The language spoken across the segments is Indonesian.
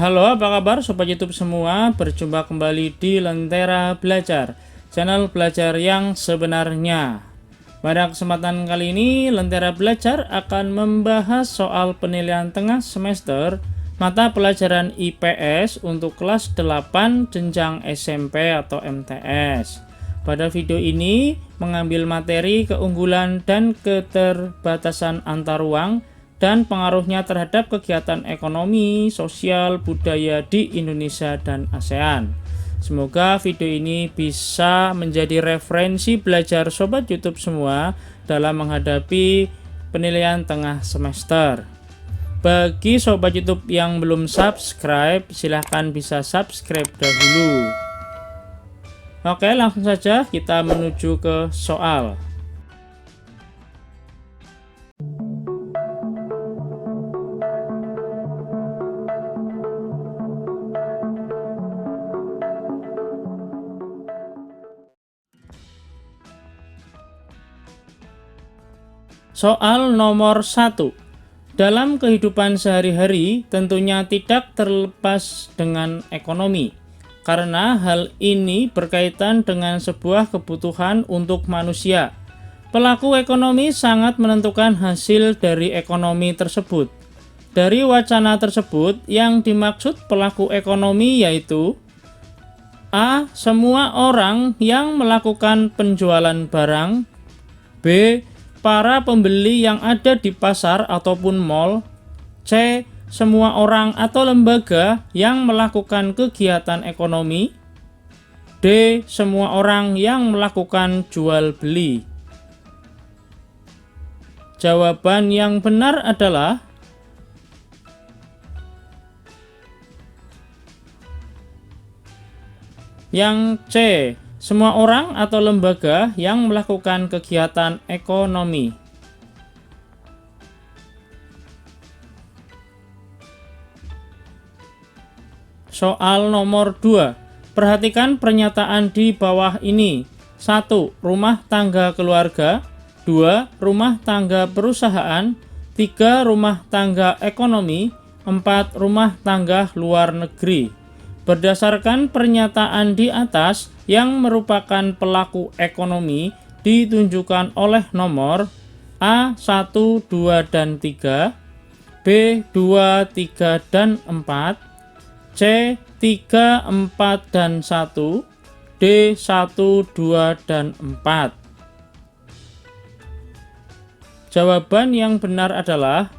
Halo, apa kabar Sobat YouTube semua? Berjumpa kembali di Lentera Belajar, channel belajar yang sebenarnya. Pada kesempatan kali ini, Lentera Belajar akan membahas soal penilaian tengah semester mata pelajaran IPS untuk kelas 8 jenjang SMP atau MTS. Pada video ini, mengambil materi keunggulan dan keterbatasan antar ruang dan pengaruhnya terhadap kegiatan ekonomi, sosial, budaya di Indonesia dan ASEAN. Semoga video ini bisa menjadi referensi belajar Sobat YouTube semua dalam menghadapi penilaian tengah semester. Bagi Sobat YouTube yang belum subscribe, silahkan bisa subscribe dahulu. Oke, langsung saja kita menuju ke soal. Soal nomor 1. Dalam kehidupan sehari-hari tentunya tidak terlepas dengan ekonomi, karena hal ini berkaitan dengan sebuah kebutuhan untuk manusia. Pelaku ekonomi sangat menentukan hasil dari ekonomi tersebut. Dari wacana tersebut, yang dimaksud pelaku ekonomi yaitu A. Semua orang yang melakukan penjualan barang. B. Para pembeli yang ada di pasar ataupun mal. C. Semua orang atau lembaga yang melakukan kegiatan ekonomi. D. Semua orang yang melakukan jual beli. Jawaban yang benar adalah yang C. Semua orang atau lembaga yang melakukan kegiatan ekonomi. Soal nomor 2. Perhatikan pernyataan di bawah ini. 1. Rumah tangga keluarga. 2. Rumah tangga perusahaan. 3. Rumah tangga ekonomi. 4. Rumah tangga luar negeri. Berdasarkan pernyataan di atas, yang merupakan pelaku ekonomi ditunjukkan oleh nomor A 1, 2, dan 3, B 2, 3, dan 4, C 3, 4, dan 1, D 1, 2, dan 4. Jawaban yang benar adalah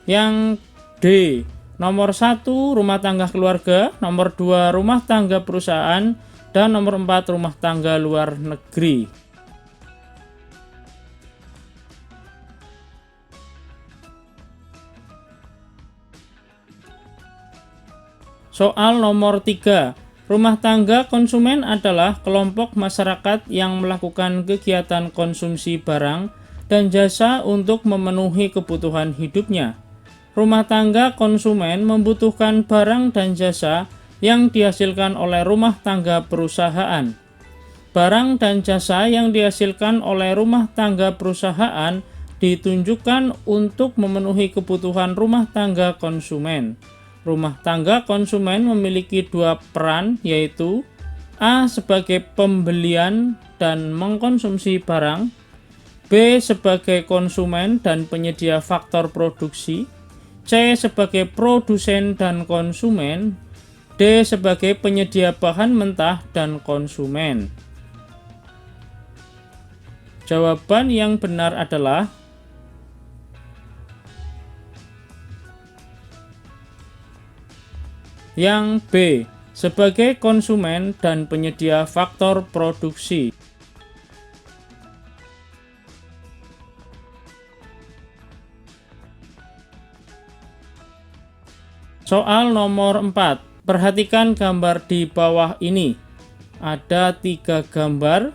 yang D. Nomor 1 rumah tangga keluarga, nomor 2 rumah tangga perusahaan, dan nomor 4 rumah tangga luar negeri. Soal nomor 3. Rumah tangga konsumen adalah kelompok masyarakat yang melakukan kegiatan konsumsi barang dan jasa untuk memenuhi kebutuhan hidupnya. Rumah tangga konsumen membutuhkan barang dan jasa yang dihasilkan oleh rumah tangga perusahaan. Barang dan jasa yang dihasilkan oleh rumah tangga perusahaan ditunjukkan untuk memenuhi kebutuhan rumah tangga konsumen. Rumah tangga konsumen memiliki dua peran, yaitu A. Sebagai pembelian dan mengkonsumsi barang, B. Sebagai konsumen dan penyedia faktor produksi, C. Sebagai produsen dan konsumen, D. Sebagai penyedia bahan mentah dan konsumen. Jawaban yang benar adalah yang B. Sebagai konsumen dan penyedia faktor produksi. Soal nomor 4. Perhatikan gambar di bawah ini. Ada 3 gambar.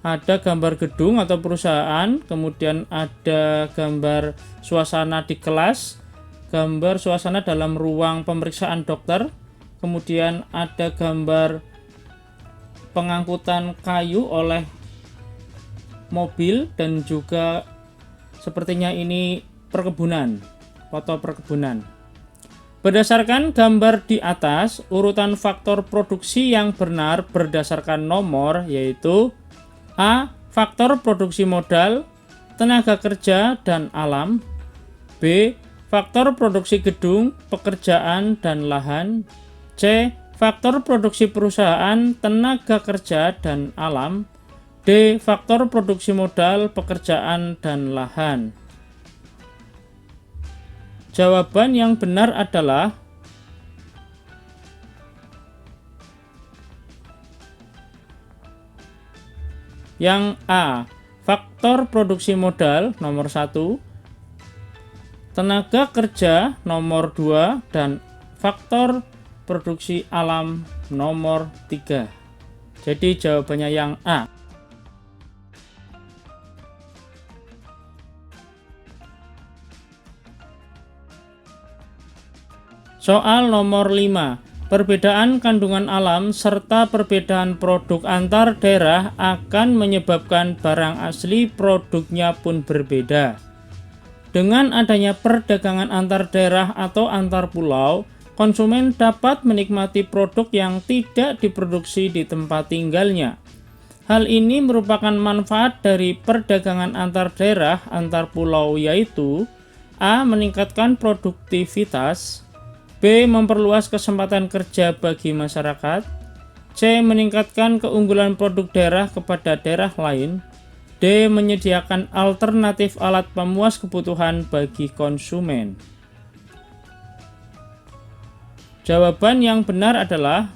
Ada gambar gedung atau perusahaan, kemudian ada gambar suasana di kelas, gambar suasana dalam ruang pemeriksaan dokter, kemudian ada gambar pengangkutan kayu oleh mobil, dan juga Sepertinya ini perkebunan, foto perkebunan. Berdasarkan gambar di atas, urutan faktor produksi yang benar berdasarkan nomor yaitu A. Faktor produksi modal, tenaga kerja, dan alam. B. Faktor produksi gedung, pekerjaan, dan lahan. C. Faktor produksi perusahaan, tenaga kerja, dan alam. D. Faktor produksi modal, pekerjaan, dan lahan. Jawaban yang benar adalah yang A. Faktor produksi modal nomor 1, tenaga kerja nomor 2, dan faktor produksi alam nomor 3. Jadi jawabannya yang A. Soal nomor 5. Perbedaan kandungan alam serta perbedaan produk antar daerah akan menyebabkan barang asli produknya pun berbeda. Dengan adanya perdagangan antar daerah atau antar pulau, konsumen dapat menikmati produk yang tidak diproduksi di tempat tinggalnya. Hal ini merupakan manfaat dari perdagangan antar daerah antar pulau, yaitu A. Meningkatkan produktivitas, B. Memperluas kesempatan kerja bagi masyarakat, C. Meningkatkan keunggulan produk daerah kepada daerah lain, D. Menyediakan alternatif alat pemuas kebutuhan bagi konsumen. Jawaban yang benar adalah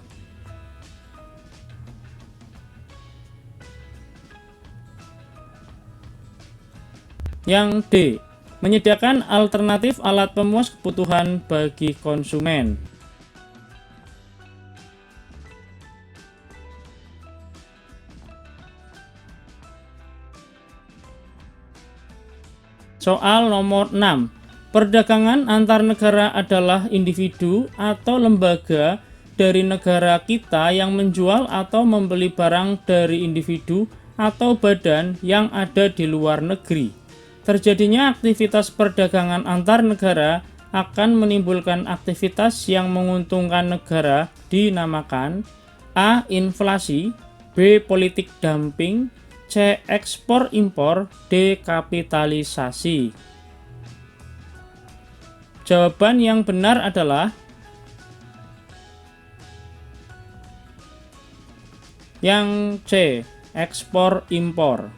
yang D. Menyediakan alternatif alat pemuas kebutuhan bagi konsumen. Soal nomor 6. Perdagangan antar negara adalah individu atau lembaga dari negara kita yang menjual atau membeli barang dari individu atau badan yang ada di luar negeri. Terjadinya aktivitas perdagangan antar negara akan menimbulkan aktivitas yang menguntungkan negara dinamakan A. Inflasi, B. Politik dumping, C. Ekspor-impor, D. Kapitalisasi. Jawaban yang benar adalah yang C. Ekspor-impor.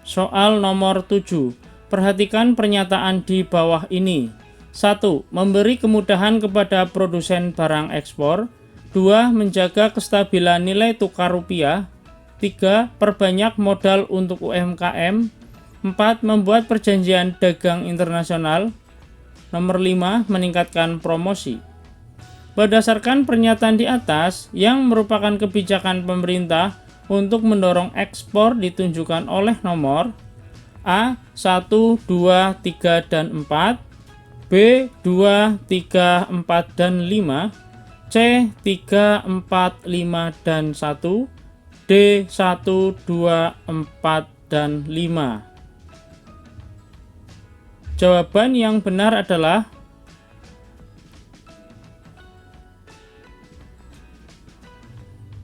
Soal nomor 7. Perhatikan pernyataan di bawah ini. 1. Memberi kemudahan kepada produsen barang ekspor. 2. Menjaga kestabilan nilai tukar rupiah. 3. Perbanyak modal untuk UMKM. 4. Membuat perjanjian dagang internasional. Nomor 5. Meningkatkan promosi. Berdasarkan pernyataan di atas, yang merupakan kebijakan pemerintah untuk mendorong ekspor ditunjukkan oleh nomor A. 1, 2, 3, dan 4, B. 2, 3, 4, dan 5, C. 3, 4, 5, dan 1, D. 1, 2, 4, dan 5. Jawaban yang benar adalah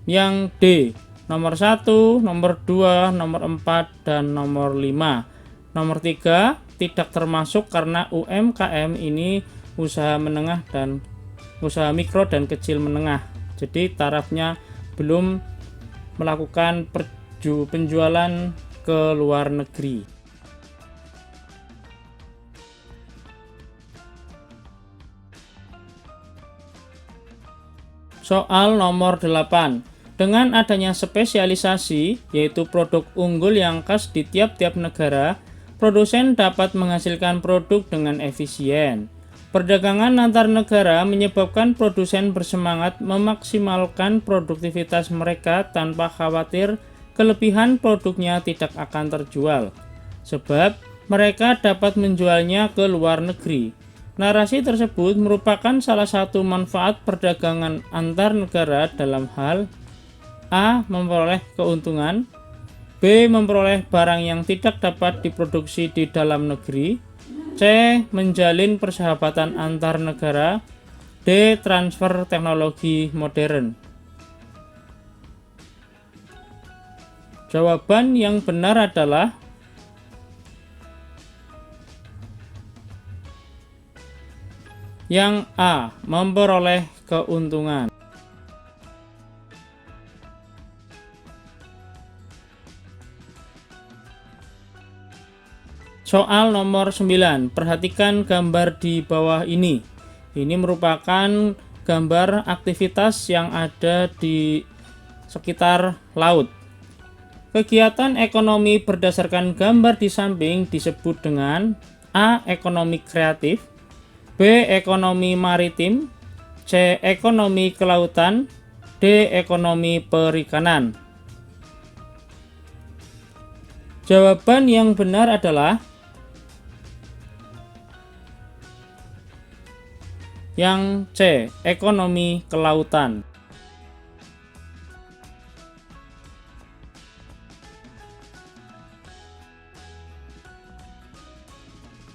yang D. Nomor 1, nomor 2, nomor 4, dan nomor 5. Nomor 3 tidak termasuk karena UMKM ini usaha menengah dan usaha mikro dan kecil menengah. Jadi tarafnya belum melakukan penjualan ke luar negeri. Soal nomor 8. Dengan adanya spesialisasi, yaitu produk unggul yang khas di tiap-tiap negara, produsen dapat menghasilkan produk dengan efisien. Perdagangan antar negara menyebabkan produsen bersemangat memaksimalkan produktivitas mereka tanpa khawatir kelebihan produknya tidak akan terjual, sebab mereka dapat menjualnya ke luar negeri. Narasi tersebut merupakan salah satu manfaat perdagangan antar negara dalam hal A. Memperoleh keuntungan, B. Memperoleh barang yang tidak dapat diproduksi di dalam negeri, C. Menjalin persahabatan antar negara, D. Transfer teknologi modern. Jawaban yang benar adalah yang A. Memperoleh keuntungan. Soal nomor 9. Perhatikan gambar di bawah ini. Ini merupakan gambar aktivitas yang ada di sekitar laut. Kegiatan ekonomi berdasarkan gambar di samping disebut dengan A. Ekonomi kreatif, B. Ekonomi maritim, C. Ekonomi kelautan, D. Ekonomi perikanan. Jawaban yang benar adalah yang C. Ekonomi kelautan.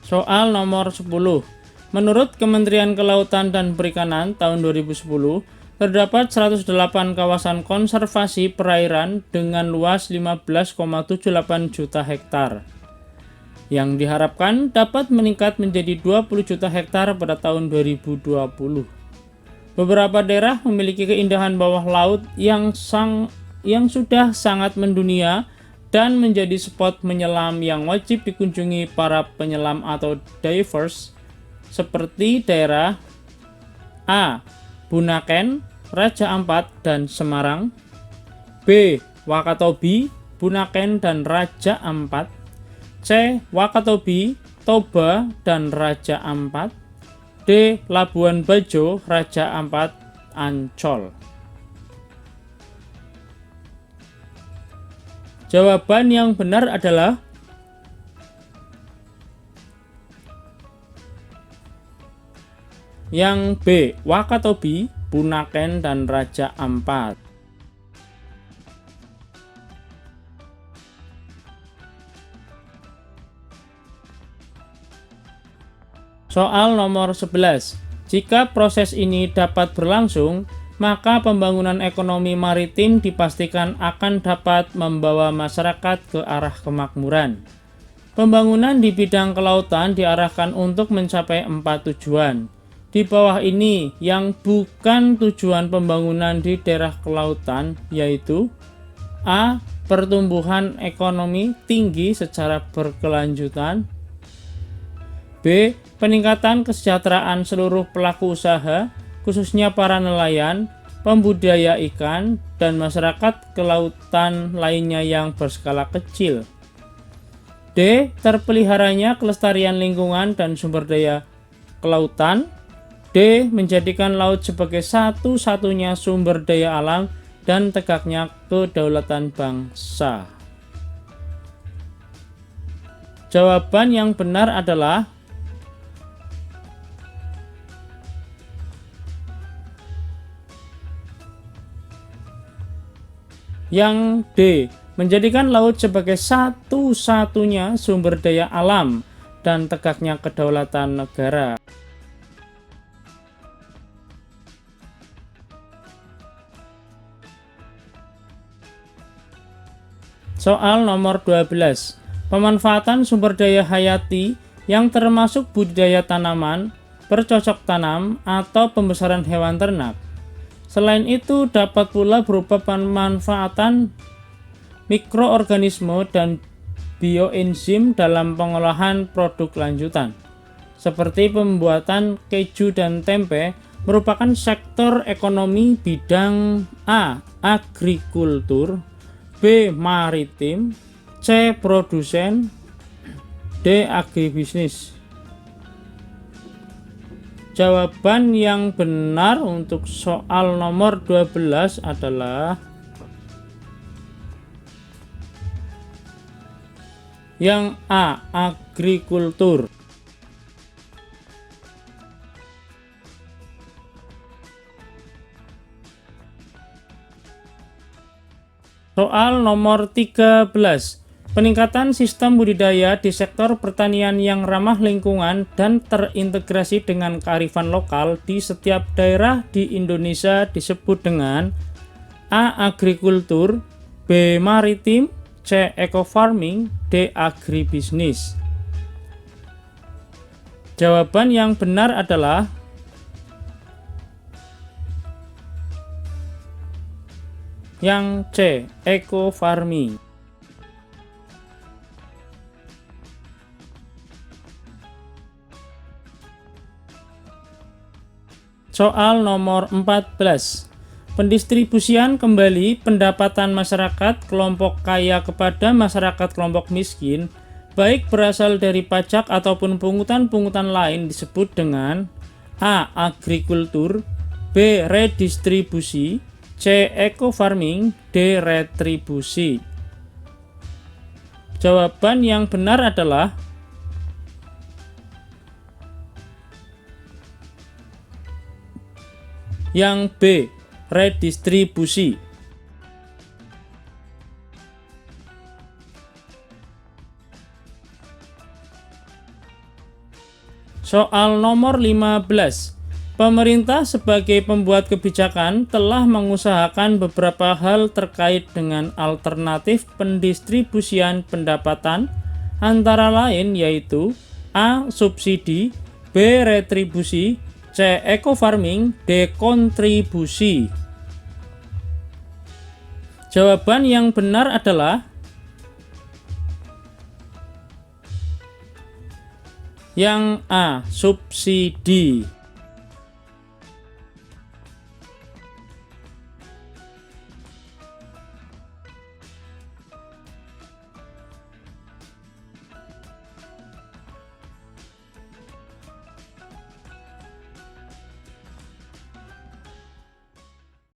Soal nomor 10. Menurut Kementerian Kelautan dan Perikanan tahun 2010, terdapat 108 kawasan konservasi perairan dengan luas 15,78 juta hektar, yang diharapkan dapat meningkat menjadi 20 juta hektar pada tahun 2020. Beberapa daerah memiliki keindahan bawah laut yang sudah sangat mendunia dan menjadi spot menyelam yang wajib dikunjungi para penyelam atau divers, seperti daerah A. Bunaken, Raja Ampat, dan Semarang, B. Wakatobi, Bunaken, dan Raja Ampat, C. Wakatobi, Toba, dan Raja Ampat, D. Labuan Bajo, Raja Ampat, Ancol. Jawaban yang benar adalah yang B. Wakatobi, Bunaken, dan Raja Ampat. Soal nomor 11. Jika proses ini dapat berlangsung, maka pembangunan ekonomi maritim dipastikan akan dapat membawa masyarakat ke arah kemakmuran. Pembangunan di bidang kelautan diarahkan untuk mencapai 4 tujuan. Di bawah ini yang bukan tujuan pembangunan di daerah kelautan, yaitu A. Pertumbuhan ekonomi tinggi secara berkelanjutan, B. Peningkatan kesejahteraan seluruh pelaku usaha, khususnya para nelayan, pembudidaya ikan, dan masyarakat kelautan lainnya yang berskala kecil, D. Terpeliharanya kelestarian lingkungan dan sumber daya kelautan, D. Menjadikan laut sebagai satu-satunya sumber daya alam dan tegaknya kedaulatan bangsa. Jawaban yang benar adalah yang D. Menjadikan laut sebagai satu-satunya sumber daya alam dan tegaknya kedaulatan negara. Soal nomor 12. Pemanfaatan sumber daya hayati yang termasuk budidaya tanaman, bercocok tanam, atau pembesaran hewan ternak. Selain itu, dapat pula berupa pemanfaatan mikroorganisme dan bioenzim dalam pengolahan produk lanjutan, seperti pembuatan keju dan tempe, merupakan sektor ekonomi bidang A. Agrikultur, B. Maritim, C. Produsen, D. Agribisnis. Jawaban yang benar untuk soal nomor 12 adalah yang A. Agrikultur. Soal nomor 13. Peningkatan sistem budidaya di sektor pertanian yang ramah lingkungan dan terintegrasi dengan kearifan lokal di setiap daerah di Indonesia disebut dengan A. Agrikultur, B. Maritim, C. Eco-farming, D. Agribisnis. Jawaban yang benar adalah yang C. Eco-farming. Soal nomor 14. Pendistribusian kembali pendapatan masyarakat kelompok kaya kepada masyarakat kelompok miskin, baik berasal dari pajak ataupun pungutan-pungutan lain disebut dengan A. Agrikultur, B. Redistribusi, C. Eco-farming, D. Retribusi. Jawaban yang benar adalah yang B. Redistribusi. Soal nomor 15. Pemerintah sebagai pembuat kebijakan telah mengusahakan beberapa hal terkait dengan alternatif pendistribusian pendapatan, antara lain yaitu A. Subsidi, B. Retribusi, C. Eco-farming, D. Kontribusi. Jawaban yang benar adalah yang A. Subsidi.